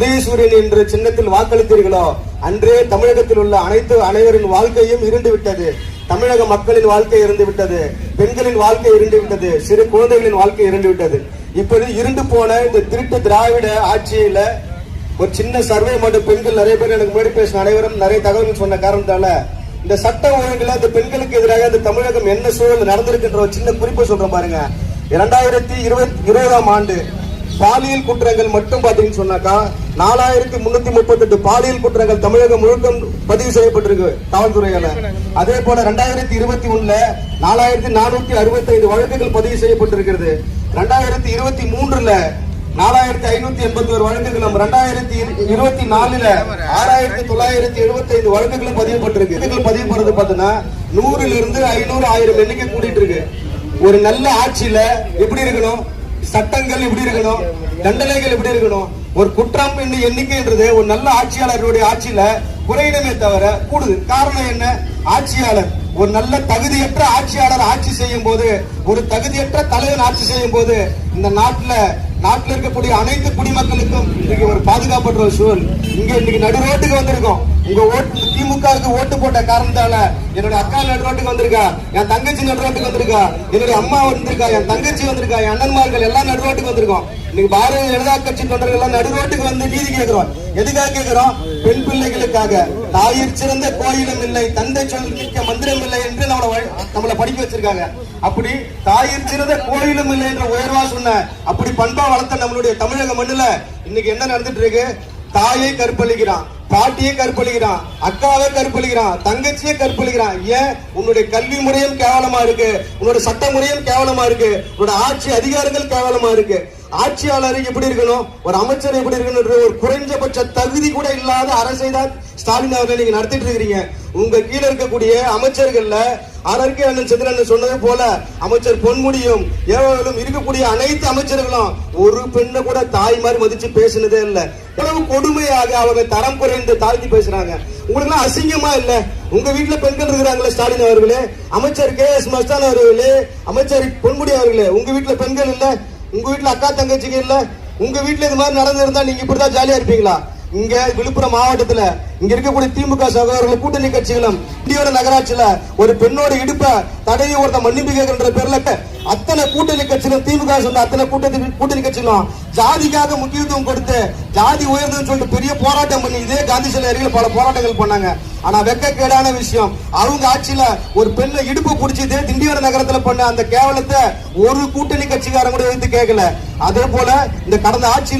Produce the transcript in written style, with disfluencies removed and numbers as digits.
உதயசூரியன் என்ற சின்னத்தில் வாக்களித்தீர்களோ அன்றே தமிழகத்தில் உள்ள அனைவரின் வாழ்க்கையும் இருண்டு விட்டது. தமிழக மக்களின் வாழ்க்கை இருந்து விட்டது, பெண்களின் வாழ்க்கை இருந்து விட்டது, சிறு குழந்தைகளின் வாழ்க்கை இருந்து விட்டது. இப்படி இருண்டு போன இந்த திருட்டு திராவிட ஆட்சியில ஒரு சின்ன சர்வே மட்டும் பெண்கள் நிறைய பேர் எனக்கு முன்னாடி பேசின அனைவரும் நிறைய தகவல்கள் சொன்ன காரணத்தால இந்த சட்ட ஒழுங்குல இந்த பெண்களுக்கு எதிராக இந்த தமிழகம் என்ன சூழல் நடந்திருக்கின்ற ஒரு சின்ன குறிப்பை சொல்றேன் பாருங்க. 2020ஆம் ஆண்டு பாலியல் குற்றங்கள் மட்டும் பாத்தீங்கன்னு சொன்னாக்கா 4338 பாலியல் குற்றங்கள் தமிழகம் முழுக்க பதிவு செய்யப்பட்டிருக்கு காவல்துறையால. அதே போல 2021ல 4465 வழக்குகள் பதிவு செய்யப்பட்டிருக்கிறது. 2023ல 4581 வழக்குகளும் 2024ல 6975 வழக்குகளும் பதிவுபட்டிருக்கு. பதிவுபடுறது பார்த்தீங்கன்னா 100லிருந்து 500 1000 எண்ணிக்கை கூட்டிட்டு இருக்கு. ஒரு நல்ல ஆட்சியில எப்படி இருக்கணும், சட்டங்கள் எப்படி இருக்கணும், தண்டனைகள் எப்படி இருக்கணும், ஒரு குற்றம் எண்ணிக்கைன்றது ஒரு நல்ல ஆட்சியாளருடைய ஆட்சியில குறையிடமே தவிர கூடுது. காரணம் என்ன? ஆட்சியாளர் ஒரு நல்ல தகுதியற்ற ஆட்சியாளர் ஆட்சி செய்யும் போது, ஒரு தகுதியற்ற தலைவன் ஆட்சி செய்யும் போது இந்த நாட்டில் இருக்கக்கூடிய அனைத்து குடிமக்களுக்கும் இன்னைக்கு ஒரு பாதுகாப்பற்ற ஒரு சூழல். இங்க இன்னைக்கு நடு ரோட்டுக்கு வந்திருக்கோம். உங்க ஓட்டு திமுகவுக்கு ஓட்டு போட்ட காரணத்தால என்னுடைய அக்கா நடு ரோட்டுக்கு வந்திருக்கா, என் தங்கச்சி நடு ரோட்டுக்கு வந்திருக்கா, என்னுடைய அம்மா வந்திருக்கா, என் தங்கச்சி வந்திருக்கா, என் அண்ணன்மார்கள் எல்லாம் நடு ரோட்டுக்கு வந்திருக்கோம். இன்னைக்கு பாரதிய ஜனதா கட்சி தொண்டர்கள் எல்லாம் நடு ரோட்டுக்கு வந்து நீதி கேட்கிறோம். எதுக்காக கேட்கிறோம்? பெண் பிள்ளைகளுக்காக. தாயிற் சிறந்த கோயிலும் இல்லை, தந்தை சொல் மிக்க மந்திரம் இல்லை என்று நம்மளை படிக்க வச்சிருக்காங்க. அப்படி தாயிற் சிறந்த கோயிலும் இல்லை என்ற உயர்வா சொன்ன, அப்படி பண்பா வளர்த்த நம்மளுடைய தமிழக மண்ணுல இன்னைக்கு என்ன நடந்துட்டு இருக்கு? தாயை கற்பழிக்கிறான், பாட்டியை கற்பழிக்கிறான், அக்காவை கற்பழிக்கிறான், தங்கச்சியை கற்பழிக்கிறான். ஏன்? உன்னுடைய கல்வி முறையும் கேவலமா இருக்கு, உன்னுடைய சட்ட முறையும் கேவலமா இருக்கு, உன்னோட ஆட்சி அதிகாரங்கள் கேவலமா இருக்கு. ஆட்சியாளர் எப்படி இருக்கணும், ஒரு அமைச்சர் எப்படி இருக்கணும், ஒரு குறைஞ்சபட்ச தகுதி கூட இல்லாத அரசை தான் ஸ்டாலின் அவர்கள் நீங்க நடத்திட்டு இருக்கிறீங்க. உங்க கீழே இருக்கக்கூடிய அமைச்சர்கள்ல ஆர்கே அண்ணன் சந்திரன் சொன்னது போல அமைச்சர் பொன்முடியும் ஏவலும் இருக்கக்கூடிய அனைத்து அமைச்சர்களும் ஒரு பெண்ணை கூட தாய் மாதிரி மதிச்சு பேசினதே இல்லை. எவ்வளவு கொடுமையாக அவங்க தரம் குறைந்து தாழ்த்தி பேசுறாங்க. உங்களுக்கு எல்லாம் அசிங்கமா இல்ல? உங்க வீட்டுல பெண்கள் இருக்கிறாங்களே ஸ்டாலின் அவர்களே, அமைச்சர் KS மஸ்தான் அவர்களே, அமைச்சர் பொன்முடி அவர்களே, உங்க வீட்டுல பெண்கள் இல்ல? உங்க வீட்டுல அக்கா தங்கச்சிங்க இல்ல? உங்க வீட்டுல இது மாதிரி நடந்திருந்தா நீங்க இப்படிதான் ஜாலியா இருப்பீங்களா? இங்க விழுப்புரம் மாவட்டத்துல இங்க இருக்கக்கூடிய திமுக சகோதரர்கள் கூட்டணி கட்சிகளும் இந்தியோட நகராட்சியில ஒரு பெண்ணோட இடுப்ப தடையை ஒருத்த மன்னிப்பு கேட்கின்ற பேர்ல அத்தனை கூட்டணி கட்சிகளும் திமுக சொன்ன அத்தனை கூட்டணி கட்சிகளும் ஜாதிக்காக முக்கியத்துவம் கொடுத்து ஜாதி உயர்ந்ததுன்னு சொல்லிட்டு பெரிய போராட்டம் பண்ணி இதே காந்தி சிலை அருகில் பல போராட்டங்கள் பண்ணாங்க. ஆனா வெக்கக்கேடான விஷயம், அவங்க ஆட்சியில ஒரு பெண்ணை இடுப்பு பிடிச்சி திண்டிவன நகரத்துல பண்ண அந்த கேவலத்தை ஒரு கூட்டணி கட்சிக்காரங்க கூட வைத்து கேட்கல. அதே போல இந்த கடந்த ஆட்சியில்